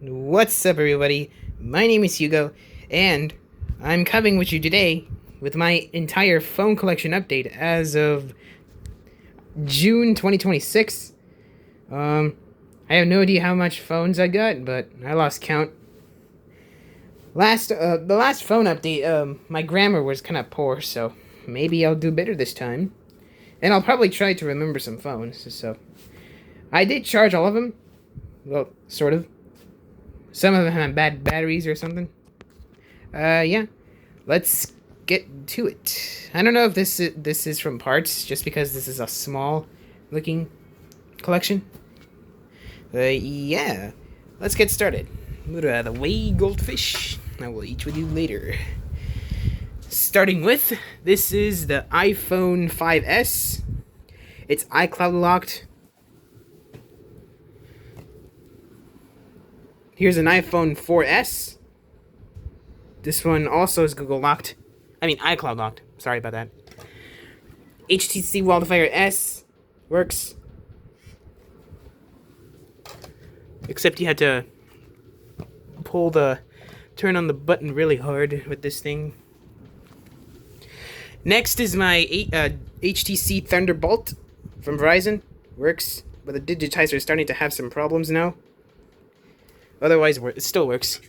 What's up, everybody? My name is Hugo, and I'm coming with you today with my entire phone collection update as of June 2026. I have no idea how much phones I got, but I lost count. The last phone update, my grammar was kind of poor, so maybe I'll do better this time. And I'll probably try to remember some phones, so. I did charge all of them. Well, sort of. Some of them have bad batteries or something. Yeah. Let's get to it. I don't know if this is from parts, just because this is a small looking collection. Yeah. Let's get started. Move out of the way, goldfish. I will eat with you later. Starting with, this is the iPhone 5S. It's iCloud locked. Here's an iPhone 4S. This one also is Google locked. iCloud locked. Sorry about that. HTC Wildfire S works. Except you had to turn on the button really hard with this thing. Next is my HTC Thunderbolt from Verizon. Works, but the digitizer is starting to have some problems now. Otherwise, it still works.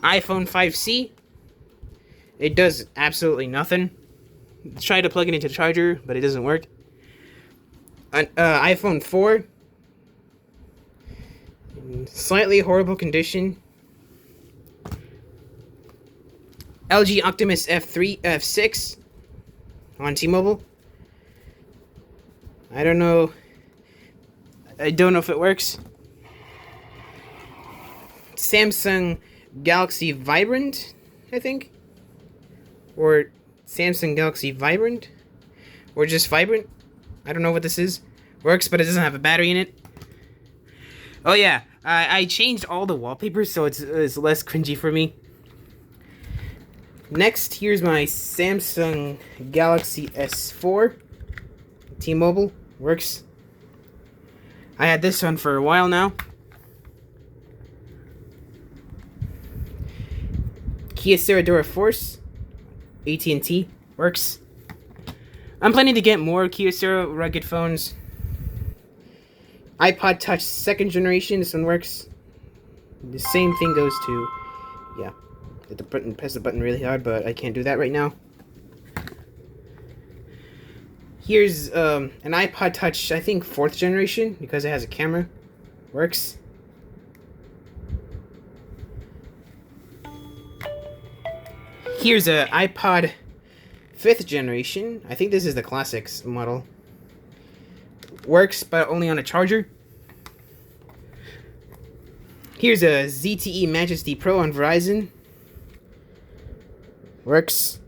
iPhone 5C. It does absolutely nothing. Try to plug it into the charger, but it doesn't work. iPhone 4. Slightly horrible condition. LG Optimus F6 on T-Mobile. I don't know if it works. Samsung Galaxy Vibrant, I think. Or Samsung Galaxy Vibrant. Or just Vibrant. I don't know what this is. Works, but it doesn't have a battery in it. Oh yeah, I changed all the wallpapers so it's less cringy for me. Next, here's my Samsung Galaxy S4. T-Mobile. Works. I had this one for a while now. Kia Ceradura Force. AT&T. Works. I'm planning to get more Kyocera rugged phones. iPod Touch 2nd generation. This one works. The same thing goes to... Yeah. I have to press the button really hard, but I can't do that right now. Here's an iPod Touch, I think 4th generation, because it has a camera. Works. Here's a iPod 5th generation. I think this is the Classics model. Works, but only on a charger. Here's a ZTE Majesty Pro on Verizon. Works.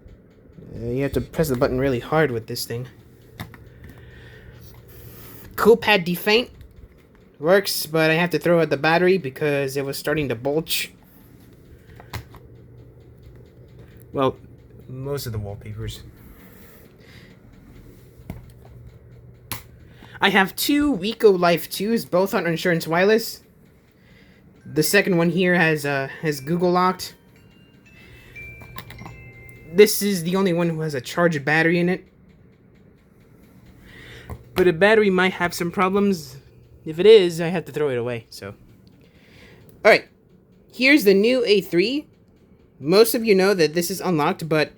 You have to press the button really hard with this thing. Coolpad Defaint. Works, but I have to throw out the battery because it was starting to bulge. Well, most of the wallpapers. I have two Wiko Life 2s, both on Insurance Wireless. The second one here has Google locked. This is the only one who has a charged battery in it. But a battery might have some problems. If it is, I have to throw it away, so. Alright, here's the new A3. Most of you know that this is unlocked, but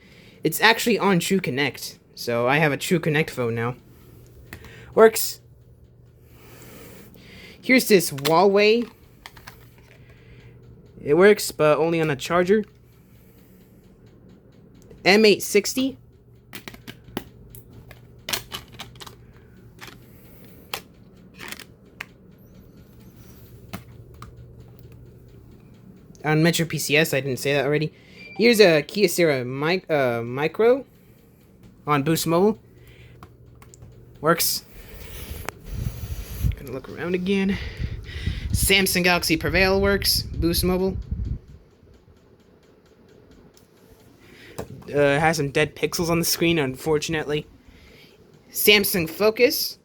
it's actually on True Connect. So I have a True Connect phone now. Works. Here's this Huawei. It works, but only on a charger. M860. On Metro PCS, I didn't say that already. Here's a Kyocera Micro on Boost Mobile. Works. Gonna look around again. Samsung Galaxy Prevail works. Boost Mobile. Has some dead pixels on the screen, unfortunately. Samsung Focus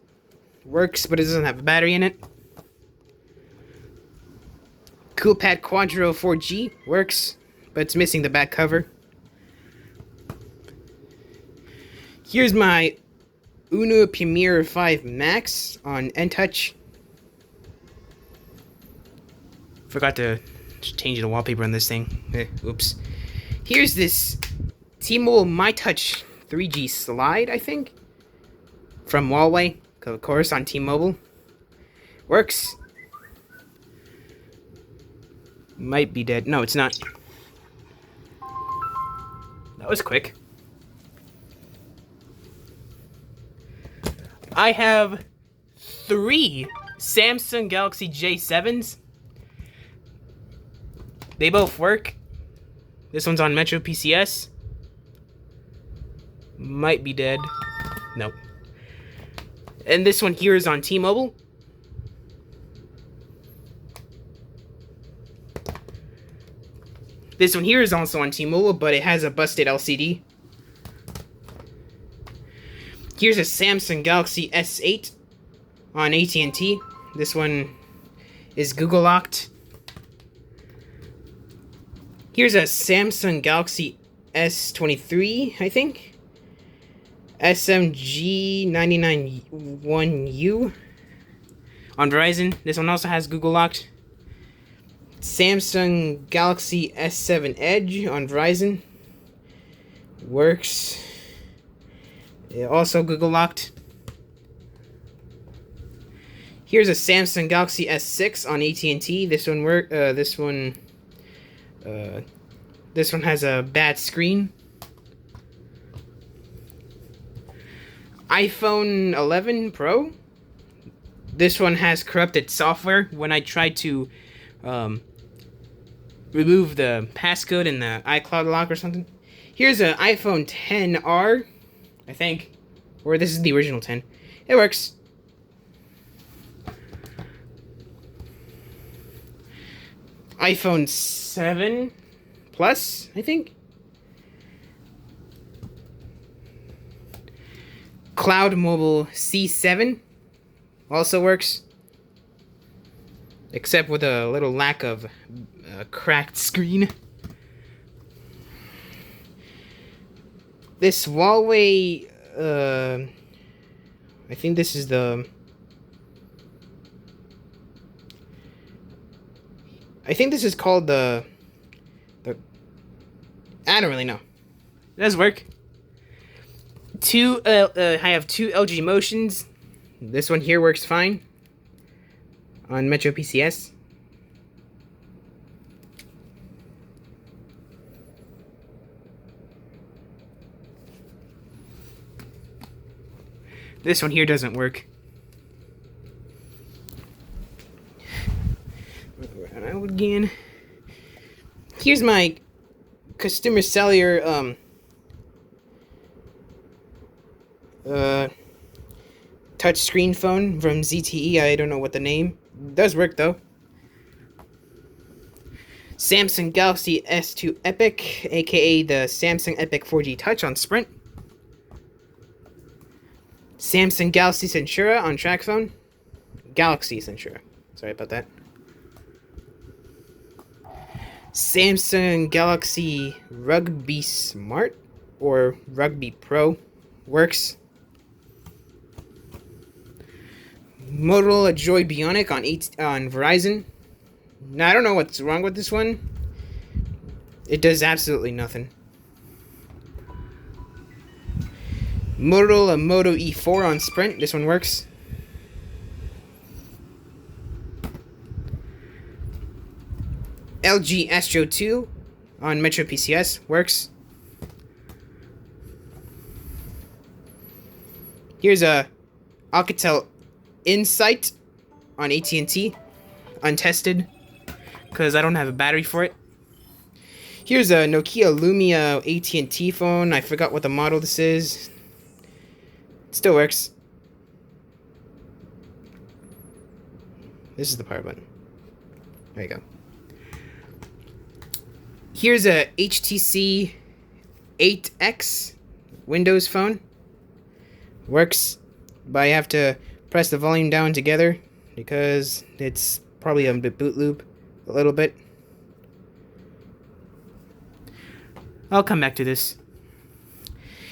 works, but it doesn't have a battery in it. Coolpad Quadro 4G works, but it's missing the back cover. Here's my Uno Premiere 5 Max on N-Touch. Forgot to change the wallpaper on this thing. Oops. Here's this T-Mobile MyTouch 3G slide, I think, from Huawei, of course, on T-Mobile. Works. Might be dead. No, it's not. That was quick. I have 3 Samsung Galaxy J7s. They both work. This one's on Metro PCS. Might be dead. Nope. And this one here is on T-Mobile. This one here is also on T-Mobile, but it has a busted LCD. Here's a Samsung Galaxy S8 on AT&T. This one is Google locked. Here's a Samsung Galaxy S23, I think. SMG991U on Verizon. This one also has Google locked. Samsung Galaxy S7 Edge on Verizon. Works. Also Google locked. Here's a Samsung Galaxy S6 on AT&T. This one has a bad screen. iPhone 11 Pro. This one has corrupted software. When I tried to remove the passcode in the iCloud lock or something. Here's an iPhone XR, I think. Or this is the original 10. It works. iPhone 7 Plus, I think. Cloud Mobile C7 also works. Except with a little lack of cracked screen. This Huawei, I think this is the... I think this is called the I don't really know. It does work. I have 2 LG Motions. This one here works fine on Metro PCS. This one here doesn't work. Again. Here's my customer cellular touch screen phone from ZTE. I don't know what the name. It does work though. Samsung Galaxy S2 Epic, aka the Samsung Epic 4G Touch on Sprint. Samsung Galaxy Centura on TracFone. Galaxy Centura. Sorry about that. Samsung Galaxy Rugby Smart or Rugby Pro works. Motorola Droid Bionic on Verizon. Now, I don't know what's wrong with this one. It does absolutely nothing. Motorola Moto E4 on Sprint. This one works. LG Astro 2 on Metro PCS works. Here's a Alcatel Insight on AT&T, untested, because I don't have a battery for it. Here's a Nokia Lumia AT&T phone. I forgot what the model this is. It still works. This is the power button. There you go. Here's a HTC 8X Windows phone. Works, but I have to press the volume down together because it's probably a boot loop. a little bit. I'll come back to this.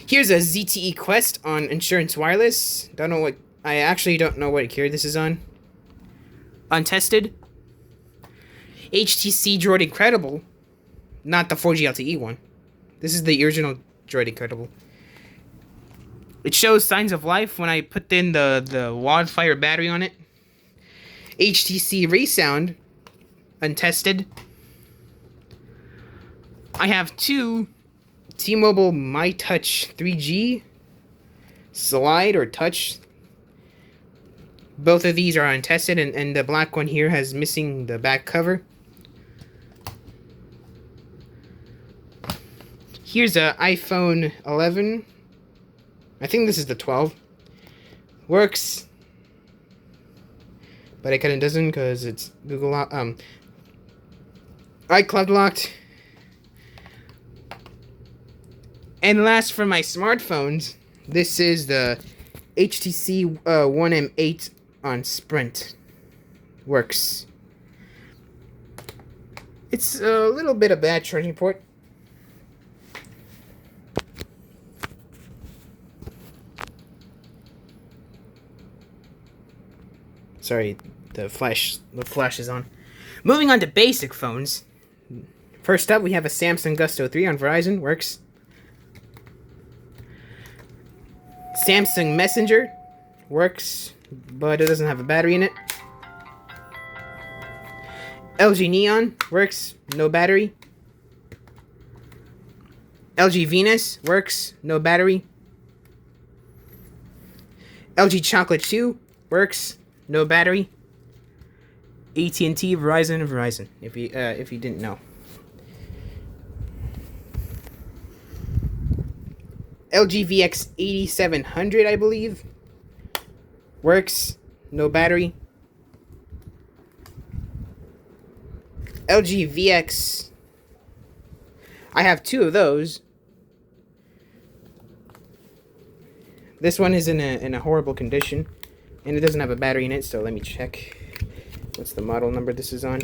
Here's a ZTE Quest on Insurance Wireless. I actually don't know what carrier this is on. Untested. HTC Droid Incredible. Not the 4G LTE one. This is the original Droid Incredible. It shows signs of life when I put in the wildfire battery on it. HTC ReSound. Untested. I have two T-Mobile MyTouch 3G slide or touch. Both of these are untested, and the black one here has missing the back cover. Here's a iPhone 11. I think this is the 12. Works, but it kind of doesn't because it's Google iCloud locked. And last, for my smartphones, this is the HTC One M8 on Sprint. Works. It's a little bit of bad charging port. Sorry, the flash is on. Moving on to basic phones. First up, we have a Samsung Gusto 3 on Verizon. Works. Samsung Messenger. Works, but it doesn't have a battery in it. LG Neon. Works, no battery. LG Venus. Works, no battery. LG Chocolate 2. Works, no battery. AT&T, Verizon, if you didn't know. LG VX 8700, I believe. Works, no battery. LG VX. I have two of those. This one is in a horrible condition, and it doesn't have a battery in it, so let me check. What's the model number this is on?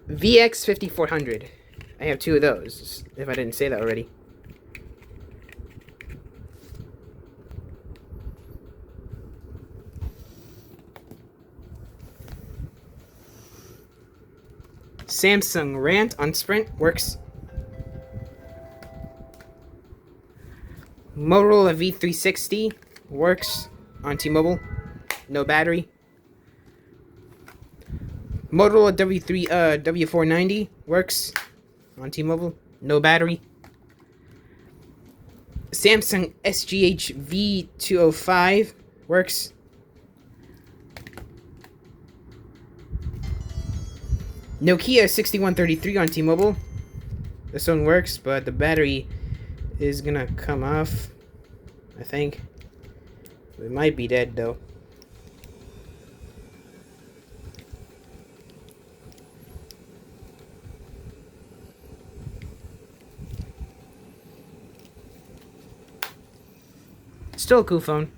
VX 5400. I have two of those, if I didn't say that already. Samsung Rant on Sprint. Works. Motorola V360. Works on T-Mobile. No battery. Motorola W490. Works on T-Mobile. No battery. Samsung SGH V205. Works. Nokia 6133 on T-Mobile. This one works, but the battery is gonna come off, I think. It might be dead though. Still a cool phone.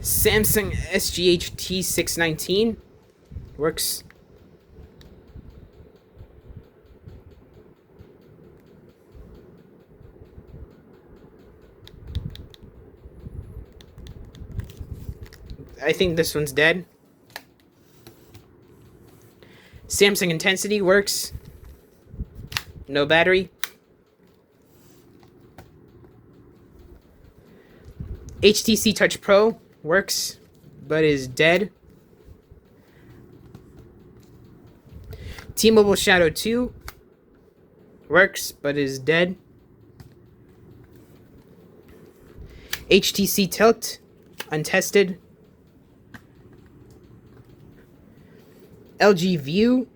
Samsung SGH T619 works. I think this one's dead. Samsung Intensity works. No battery. HTC Touch Pro works, but is dead. T-Mobile Shadow 2 works, but is dead. HTC Tilt, untested. LG View,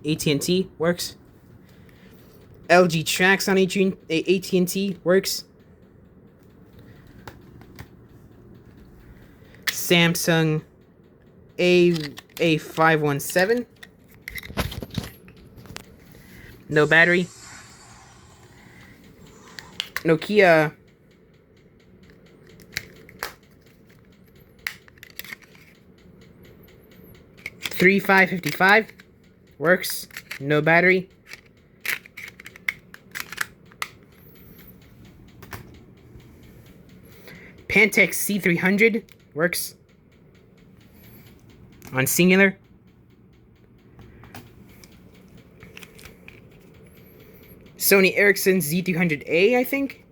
AT&T works. LG Trax on AT&T works. Samsung A517. No battery. Nokia 3555 works, no battery. Pantech C300 works on singular. Sony Ericsson Z300A, I think,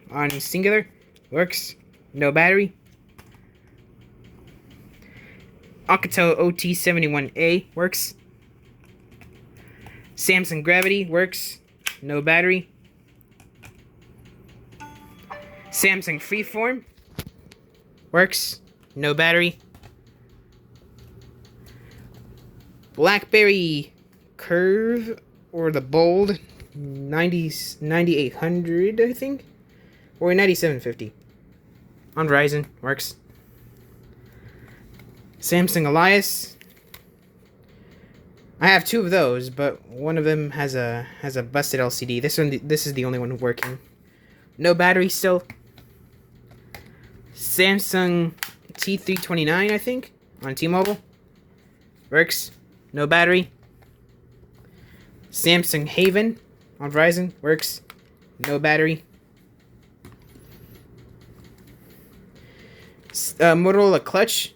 on singular, works, no battery. Alcatel OT71A works. Samsung Gravity works, no battery. Samsung Freeform works, no battery. BlackBerry Curve or the Bold 9800, I think, or 9750 on Verizon works. Samsung Elias. I have two of those, but one of them has a busted LCD. This is the only one working. No battery still. Samsung T329, I think, on T-Mobile. Works. No battery. Samsung Haven on Verizon. Works. No battery. Motorola Clutch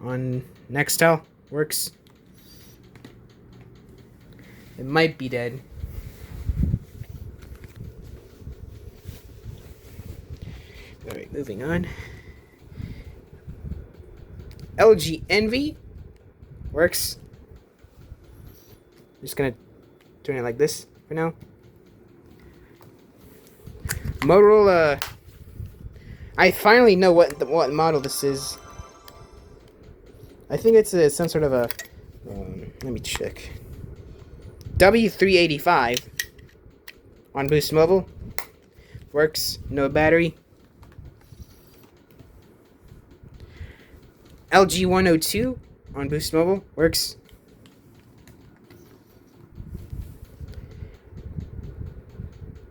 on Nextel. Works. It might be dead. Alright, moving on. LG Envy works. I'm just gonna turn it like this for now. Motorola. I finally know what model this is. I think it's some sort of a. Let me check. W385 on Boost Mobile. Works, no battery. LG 102 on Boost Mobile. Works.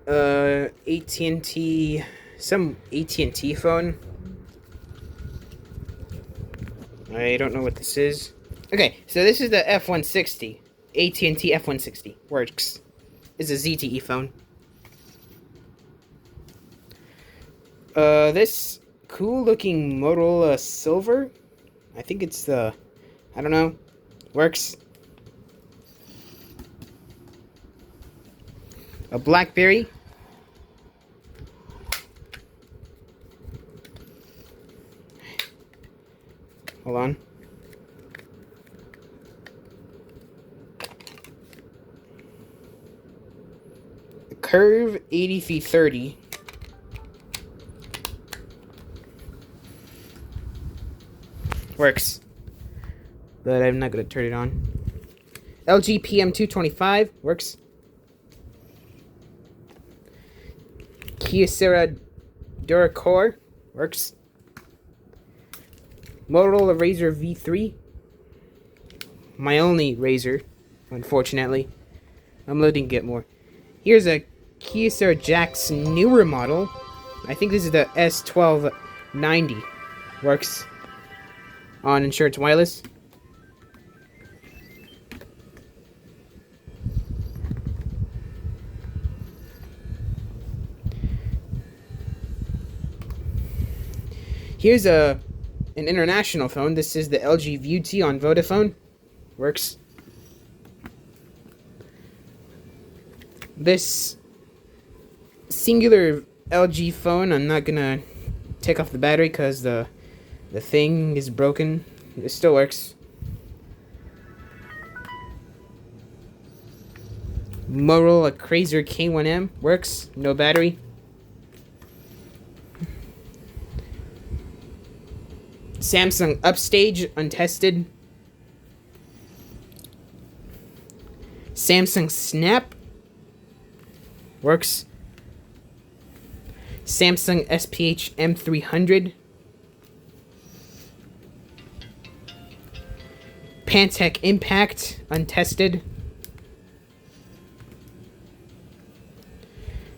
AT&T, some AT&T phone. I don't know what this is. Okay, so this is the F160. AT&T F160 works. It's a ZTE phone. This cool looking Motorola Silver. I think it's the, I don't know, works. A BlackBerry. Hold on. Curve 8330. Works. But I'm not going to turn it on. LG PM225 works. Kyocera DuraCore works. Motorola Razr V3. My only Razr, unfortunately. I'm looking to get more. Here's a Kyocera Jax newer model. I think this is the S1290. Works on Insurance Wireless. Here's an international phone. This is the LG View T on Vodafone. Works. This singular LG phone, I'm not gonna take off the battery because the thing is broken. It still works. Motorola Razr K1M works. No battery. Samsung Upstage untested. Samsung Snap works. Samsung SPH M300. Pantech Impact untested.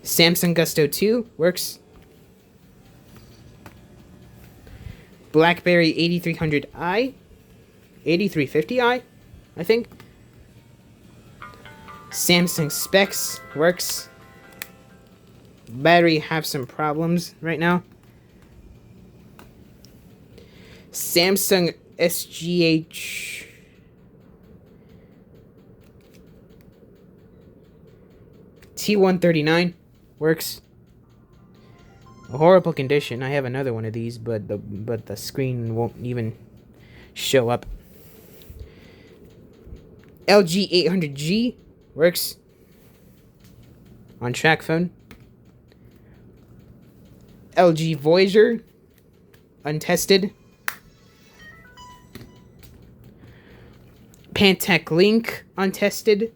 Samsung Gusto 2 works. BlackBerry 8300i 8350i, I think. Samsung specs works. Battery have some problems right now. Samsung SGH T139 works. A horrible condition. I have another one of these, but the screen won't even show up. LG 800G works on track phone. LG Voyager untested. Pantech Link untested.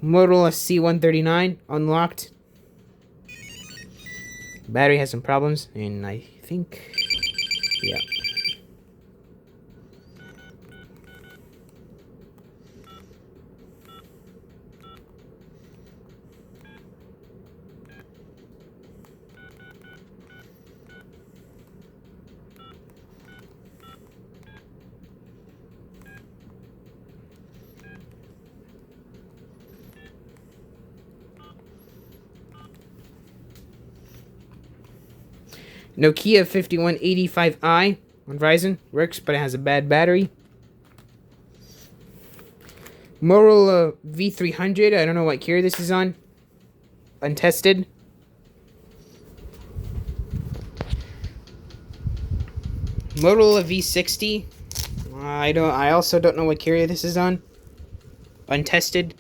Motorola C139 unlocked. Battery has some problems, and I think, yeah. Nokia 5185i on Verizon works, but it has a bad battery. Motorola V300, I don't know what carrier this is on. Untested. Motorola V60, I also don't know what carrier this is on. Untested.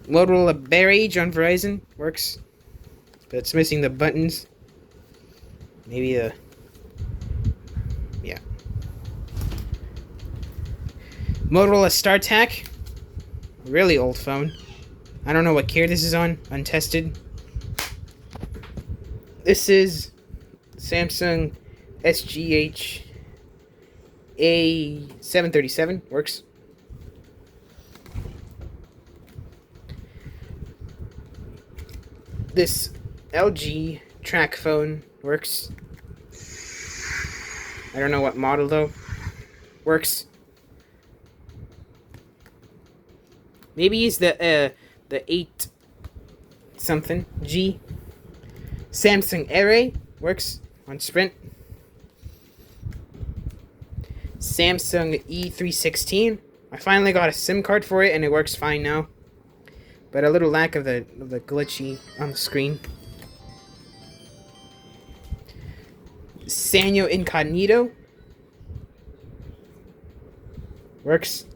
Motorola Barrage on Verizon works, but it's missing the buttons. Maybe yeah. Motorola StarTAC, really old phone. I don't know what carrier this is on. Untested. This is Samsung SGH A737 works. This LG track phone works. I don't know what model though. Works. Maybe it's the 8 something G. Samsung Array works on Sprint. Samsung E316. I finally got a SIM card for it and it works fine now. But a little lack of the glitchy on the screen. Sanyo Incognito works.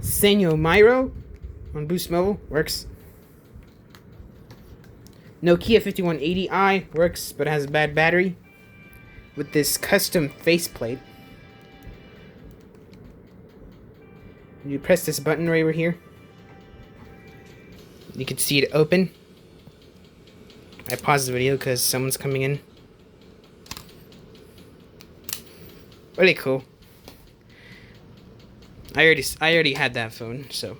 Sanyo Miro on Boost Mobile works. Nokia 5180i works, but has a bad battery with this custom faceplate. You press this button right over here. You can see it open. I paused the video because someone's coming in. Really cool. I already had that phone, so.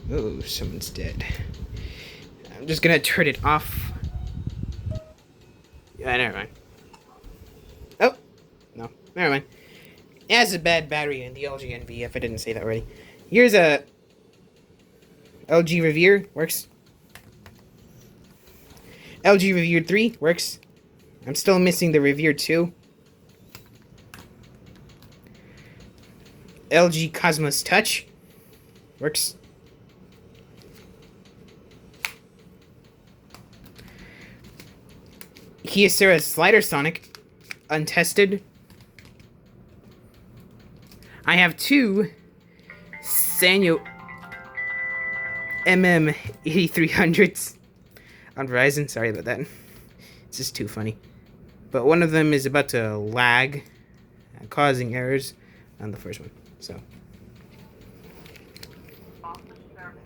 Oh, someone's dead. I'm just gonna turn it off. Yeah, never mind. Oh, no, never mind. It has a bad battery in the LG NV, if I didn't say that already. Here's a LG Revere, works. LG Revere 3, works. I'm still missing the Revere 2. LG Cosmos Touch, works. Kyocera Slider Sonic, untested. I have two Sanyo MM8300s on Verizon. Sorry about that. It's just too funny. But one of them is about to lag, causing errors on the first one. So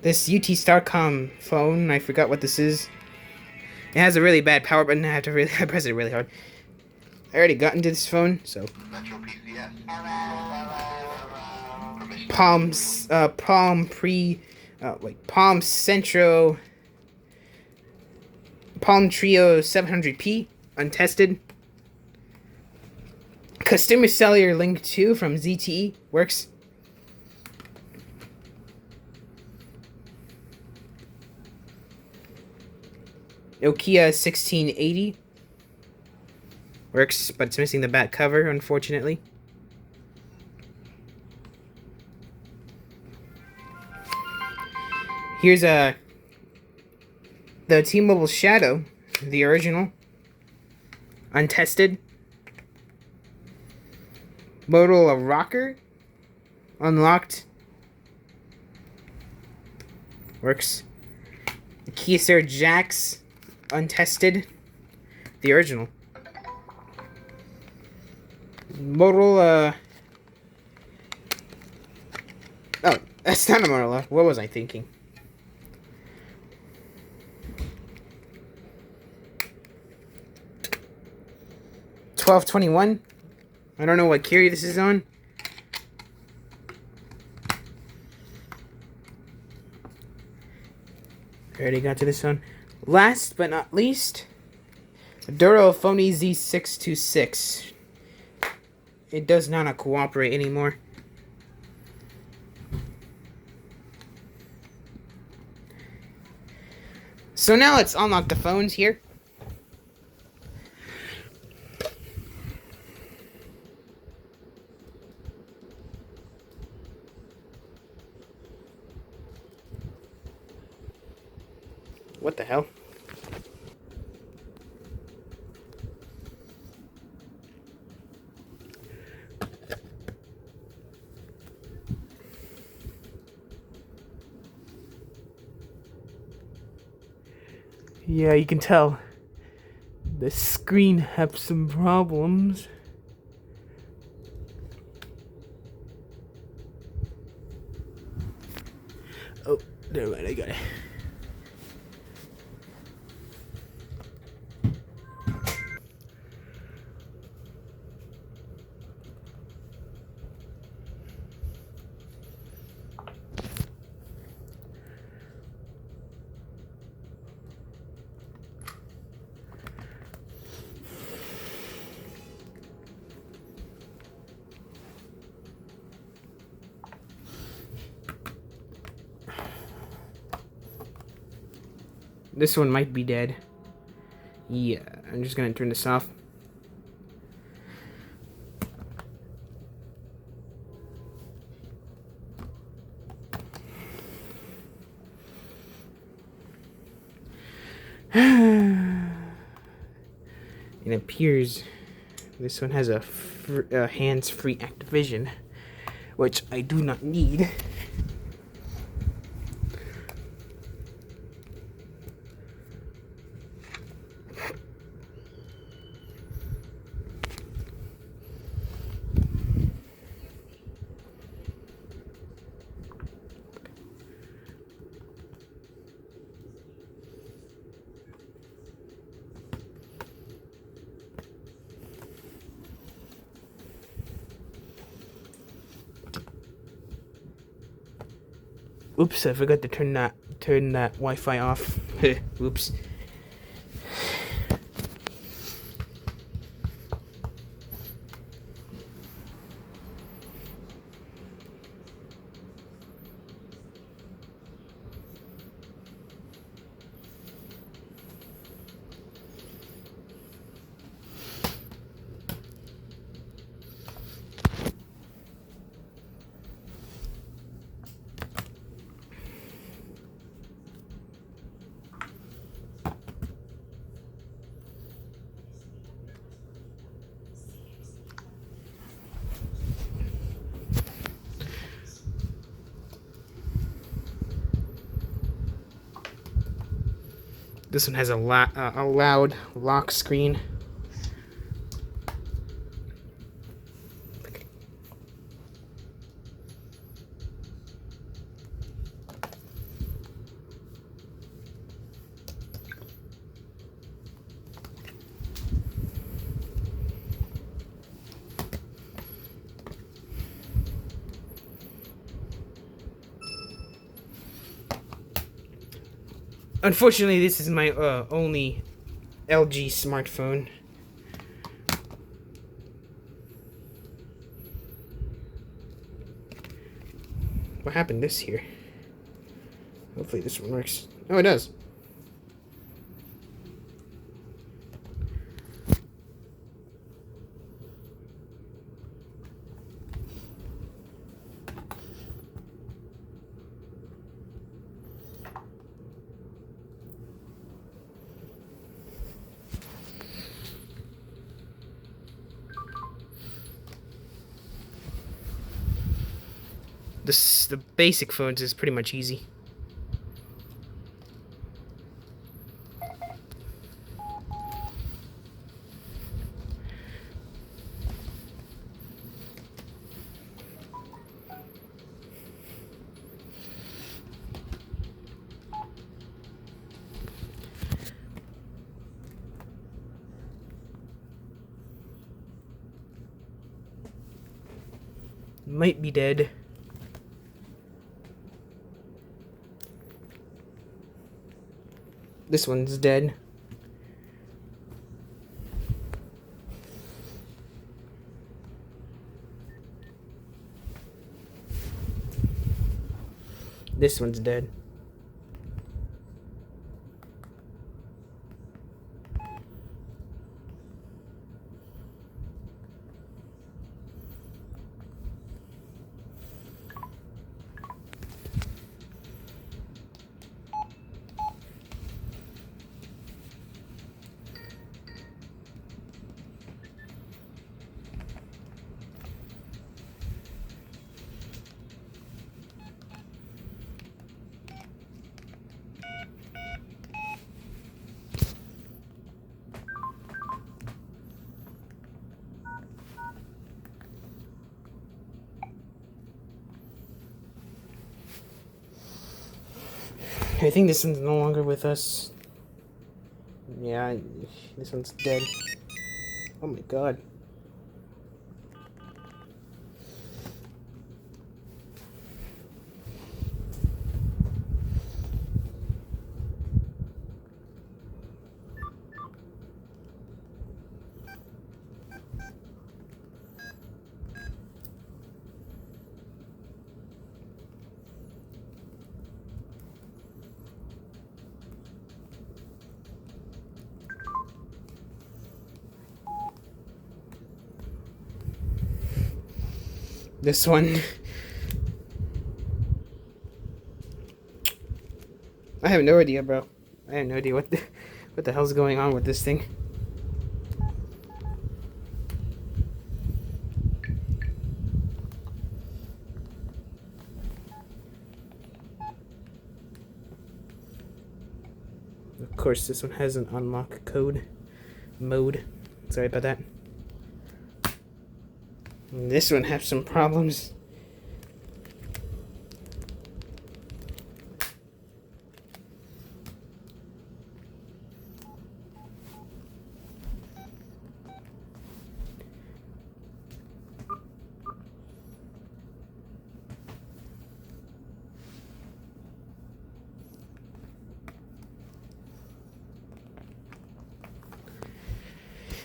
this UT Starcom phone, I forgot what this is. It has a really bad power button. I have to I press it really hard. I already got into this phone, so. Palm Centro Palm Trio 700p, untested. Customer Cellular Link 2 from ZTE, works. Nokia 1680, works, but it's missing the back cover, unfortunately. Here's the T-Mobile Shadow, the original, untested. Motorola Rocker, unlocked, works. Kyocera Jax, untested, the original. Motorola. Oh, that's not a Motorola. What was I thinking? $12.21. I don't know what carrier this is on. I already got to this one. Last but not least, Durofone Z626. It does not cooperate anymore. So now let's unlock the phones here. What the hell? Yeah, you can tell the screen have some problems. Oh, never mind, I got it. This one might be dead. Yeah, I'm just gonna turn this off. It appears this one has a hands-free Activision, which I do not need. Oops, I forgot to turn that Wi-Fi off. Oops. This one has a loud lock screen. Unfortunately, this is my only LG smartphone. What happened this here? Hopefully this one works. Oh, it does. The basic phones is pretty much easy. Might be dead. This one's dead. This one's dead. I think this one's no longer with us. Yeah, this one's dead. Oh my god. This one. I have no idea, bro. I have no idea what the hell's going on with this thing. Of course, this one has an unlock code mode. Sorry about that. And this one has some problems.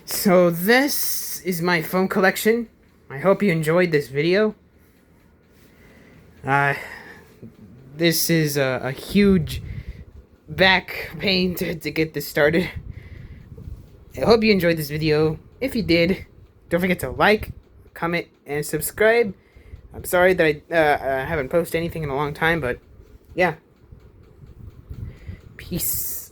So this is my phone collection. I hope you enjoyed this video. This is a huge back pain to get this started. I hope you enjoyed this video. If you did, don't forget to like, comment, and subscribe. I'm sorry that I haven't posted anything in a long time, but yeah. Peace.